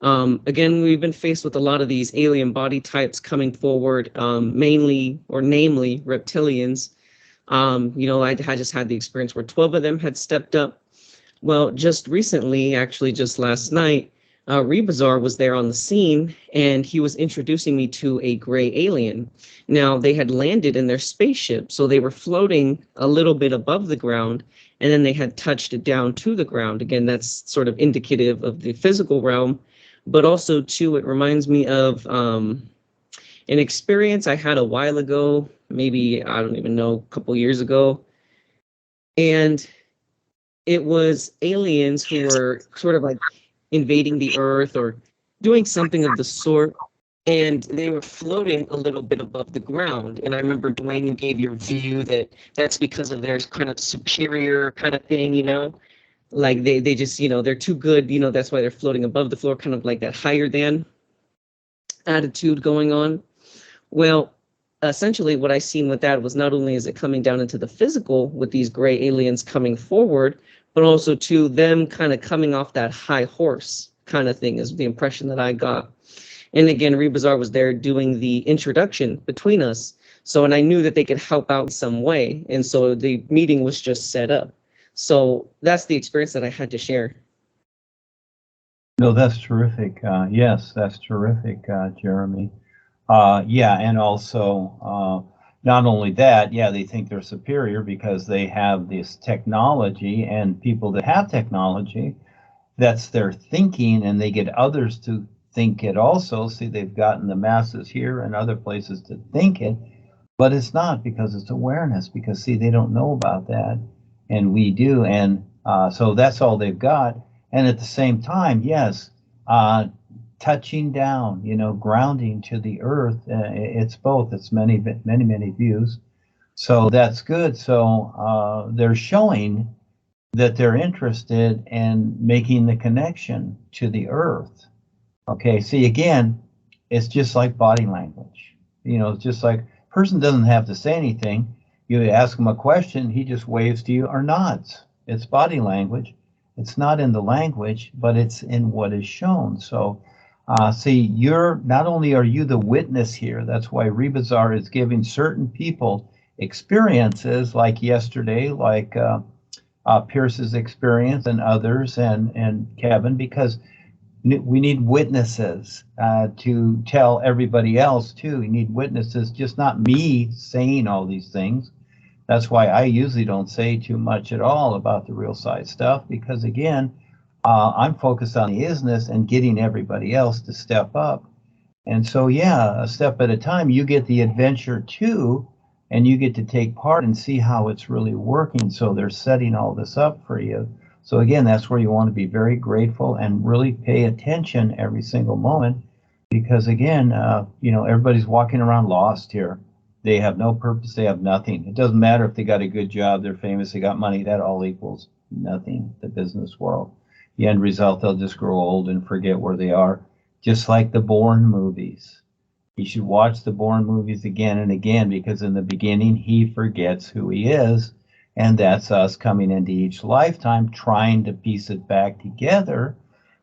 Again, we've been faced with a lot of these alien body types coming forward, namely reptilians. I just had the experience where 12 of them had stepped up. Well, just recently, actually just last night, Rebisar was there on the scene, and he was introducing me to a gray alien. Now, they had landed in their spaceship, so they were floating a little bit above the ground, and then they had touched it down to the ground. Again, that's sort of indicative of the physical realm, but also, too, it reminds me of an experience I had a while ago, maybe, I don't even know, a couple years ago, and it was aliens who were sort of like invading the earth or doing something of the sort, and they were floating a little bit above the ground. And I remember, Duane, you gave your view that that's because of their kind of superior kind of thing, like they just, they're too good, that's why they're floating above the floor, kind of like that higher than attitude going on. Well, essentially what I seen with that was not only is it coming down into the physical with these gray aliens coming forward, but also to them kind of coming off that high horse kind of thing is the impression that I got. And again, Rebisar was there doing the introduction between us. So, and I knew that they could help out in some way. And so the meeting was just set up. So that's the experience that I had to share. No, that's terrific. Yes, that's terrific, Jeremy. Yeah, and also, not only that, yeah, they think they're superior because they have this technology, and people that have technology, that's their thinking, and they get others to think it also. See, they've gotten the masses here and other places to think it, but it's not, because it's awareness, because see, they don't know about that, and we do, and so that's all they've got. And at the same time, yes, touching down, grounding to the earth. It's both. It's many views. So that's good. So they're showing that they're interested in making the connection to the earth. Okay, see, again, it's just like body language. It's just like a person doesn't have to say anything. You ask him a question, he just waves to you or nods. It's body language. It's not in the language, but it's in what is shown. So see, you're not only are you the witness here, that's why Rebisar is giving certain people experiences like yesterday, like Pierce's experience and others, and Kevin, because we need witnesses to tell everybody else too. We need witnesses, just not me saying all these things. That's why I usually don't say too much at all about the real side stuff, because again, I'm focused on the isness and getting everybody else to step up. And so, yeah, a step at a time, you get the adventure too, and you get to take part and see how it's really working. So they're setting all this up for you. So again, that's where you want to be very grateful and really pay attention every single moment, because again, everybody's walking around lost here. They have no purpose. They have nothing. It doesn't matter if they got a good job, they're famous, they got money. That all equals nothing, the business world. The end result, they'll just grow old and forget where they are, just like the Bourne movies. You should watch the Bourne movies again and again, because in the beginning, he forgets who he is. And that's us coming into each lifetime, trying to piece it back together.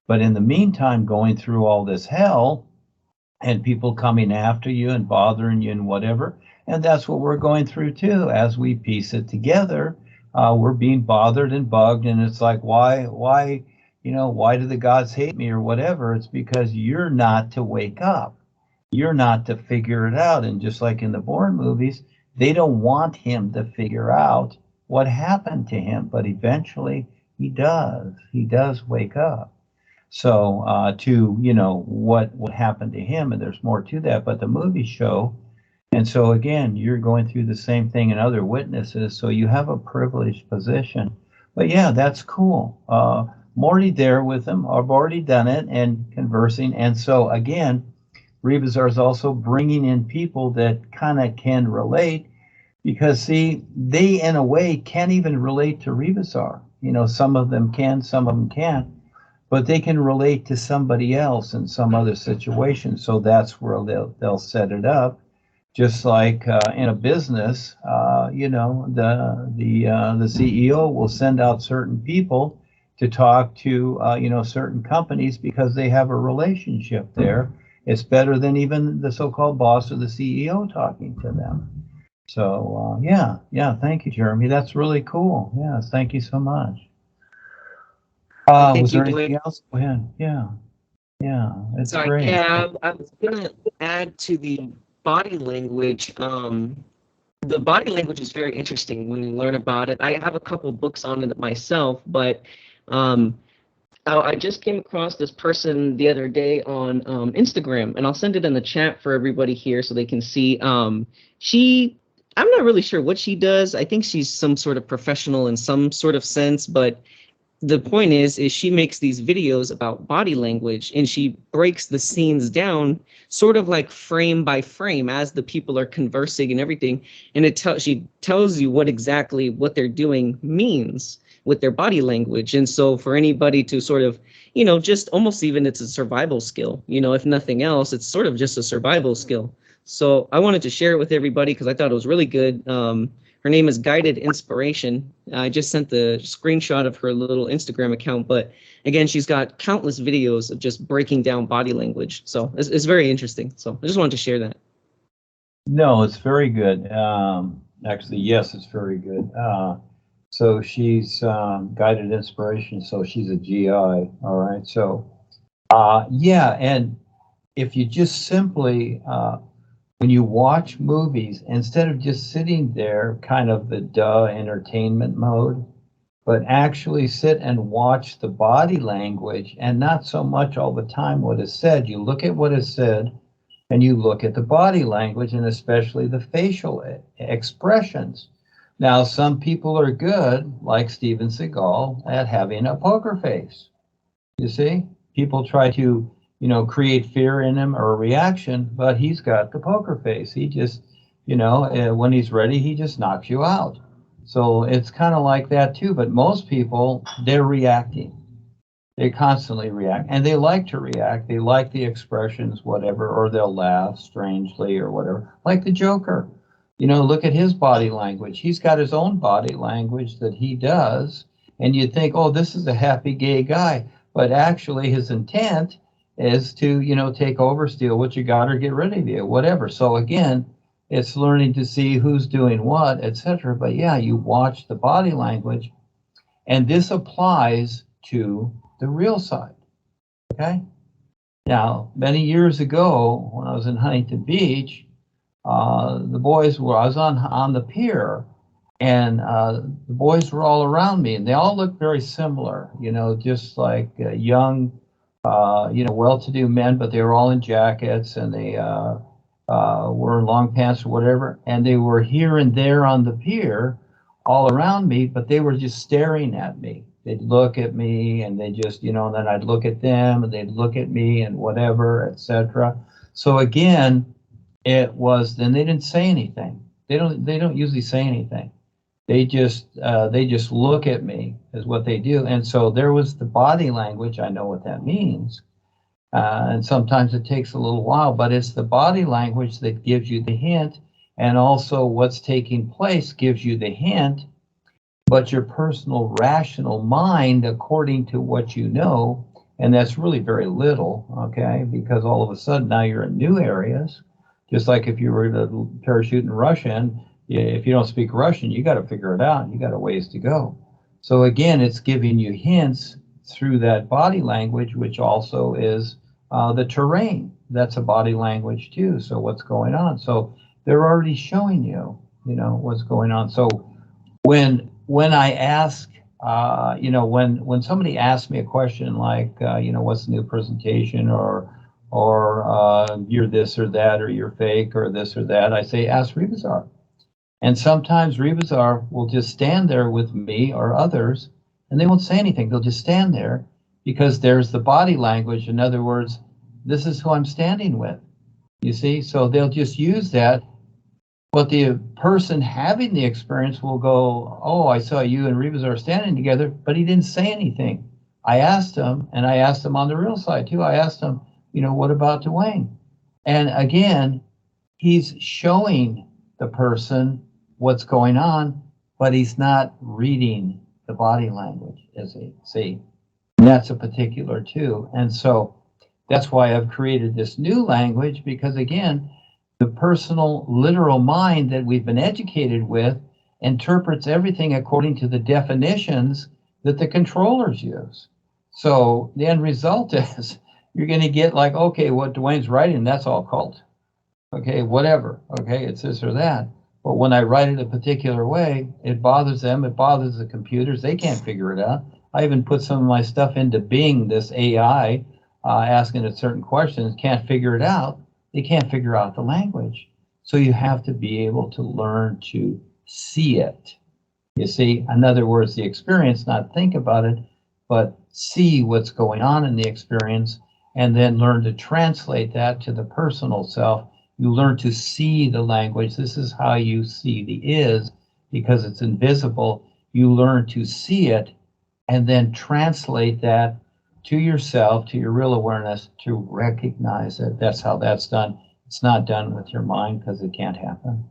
But in the meantime, going through all this hell and people coming after you and bothering you and whatever. And that's what we're going through too. As we piece it together, we're being bothered and bugged. And it's like, why do the gods hate me or whatever? It's because you're not to wake up. You're not to figure it out. And just like in the Bourne movies, they don't want him to figure out what happened to him. But eventually he does. He does wake up. So to, what happened to him, and there's more to that, but the movies show. And so again, you're going through the same thing in other witnesses. So you have a privileged position. But yeah, that's cool. I'm already there with them. I've already done it and conversing. And so again, Rebisar is also bringing in people that kind of can relate, because see, they in a way can't even relate to Rebisar. Some of them can, some of them can't, but they can relate to somebody else in some other situation. So that's where they'll set it up. Just like in a business, the CEO will send out certain people to talk to, certain companies because they have a relationship there. It's better than even the so-called boss or the CEO talking to them. So, yeah, thank you, Jeremy. That's really cool. Yes, thank you so much. Thank Was you, there anything Duane. else? Go ahead. Yeah, it's Sorry, great. yeah, I was gonna add to the body language. The body language is very interesting when you learn about it. I have a couple books on it myself, but I just came across this person the other day on Instagram, and I'll send it in the chat for everybody here so they can see. I'm not really sure what she does. I think she's some sort of professional in some sort of sense, but the point is she makes these videos about body language, and she breaks the scenes down sort of like frame by frame as the people are conversing and everything. And she tells you what exactly what they're doing means with their body language. And so for anybody to sort of, just almost even it's a survival skill, if nothing else, it's sort of just a survival skill. So I wanted to share it with everybody because I thought it was really good. Her name is Guided Inspiration. I just sent the screenshot of her little Instagram account, but again, she's got countless videos of just breaking down body language. So it's very interesting. So I just wanted to share that. No, it's very good. Actually, yes, it's very good. So she's Guided Inspiration, so she's a GI, all right? So, yeah, and if you just simply, when you watch movies, instead of just sitting there kind of the entertainment mode, but actually sit and watch the body language and not so much all the time what is said. You look at what is said and you look at the body language and especially the facial expressions. Now, some people are good, like Steven Seagal, at having a poker face. You see, people try to create fear in him or a reaction, but he's got the poker face. He just, when he's ready, he just knocks you out. So it's kind of like that too. But most people, they're reacting. They constantly react, and they like to react. They like the expressions, whatever, or they'll laugh strangely or whatever. Like the Joker. Look at his body language. He's got his own body language that he does, and you think, oh, this is a happy gay guy. But actually, his intent is to, take over, steal what you got, or get rid of you, whatever. So again, it's learning to see who's doing what, etc. But yeah, you watch the body language, and this applies to the real side. Okay. Now, many years ago, when I was in Huntington Beach, the boys were, I was on the pier, and the boys were all around me, and they all looked very similar, just like young, well-to-do men, but they were all in jackets, and they were in long pants or whatever, and they were here and there on the pier all around me, but they were just staring at me. They'd look at me, and they just, and then I'd look at them, and they'd look at me, and whatever, etc. So again, it was, then they didn't say anything. They don't usually say anything. They just look at me is what they do. And so there was the body language. I know what that means. And sometimes it takes a little while, but it's the body language that gives you the hint. And also what's taking place gives you the hint, but your personal rational mind, according to what you know, and that's really very little, okay? Because all of a sudden now you're in new areas. Just like if you were to parachute in Russia, if you don't speak Russian, you got to figure it out. You got a ways to go. So again, it's giving you hints through that body language, which also is the terrain. That's a body language too. So what's going on? So they're already showing you, what's going on. So when I ask, when somebody asks me a question like, what's the new presentation, or you're this or that, or you're fake, or this or that, I say, ask Rebisar. And sometimes Rebisar will just stand there with me or others, and they won't say anything. They'll just stand there because there's the body language. In other words, this is who I'm standing with, you see? So they'll just use that. But the person having the experience will go, oh, I saw you and Rebisar standing together, but he didn't say anything. I asked him, and I asked him on the real side too. I asked him, what about Duane? And again, he's showing the person what's going on, but he's not reading the the body language, as they see. And that's a particular too. And so that's why I've created this new language, because again, the personal literal mind that we've been educated with interprets everything according to the definitions that the controllers use. So the end result is you're going to get like, okay, what Duane's writing, that's all cult. Okay, whatever. Okay, it's this or that. But when I write it a particular way, it bothers them. It bothers the computers. They can't figure it out. I even put some of my stuff into Bing, this AI, asking it certain questions, can't figure it out. They can't figure out the language. So you have to be able to learn to see it. You see, in other words, the experience, not think about it, but see what's going on in the experience, and then learn to translate that to the personal self. You learn to see the language. This is how you see the is, because it's invisible. You learn to see it and then translate that to yourself, to your real awareness, to recognize it. That's how that's done. It's not done with your mind, because it can't happen.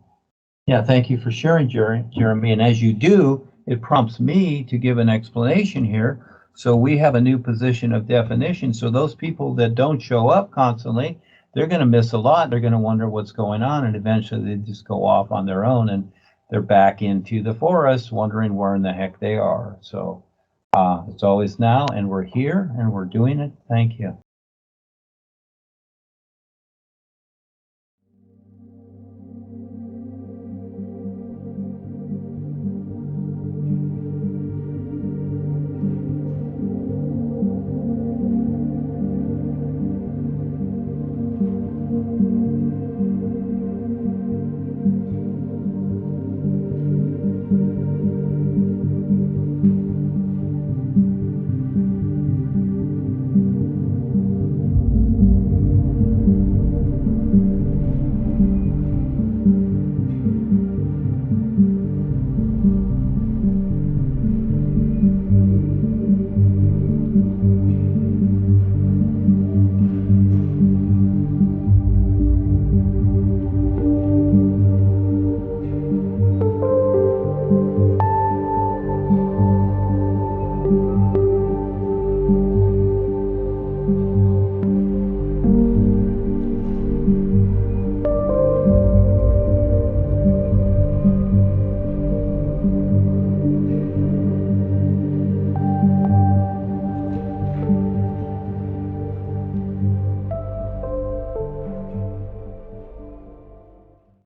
Yeah, thank you for sharing, Jeremy. And as you do, it prompts me to give an explanation here. So we have a new position of definition. So those people that don't show up constantly, they're going to miss a lot. They're going to wonder what's going on, and eventually they just go off on their own, and they're back into the forest wondering where in the heck they are. So it's always now, and we're here, and we're doing it. Thank you.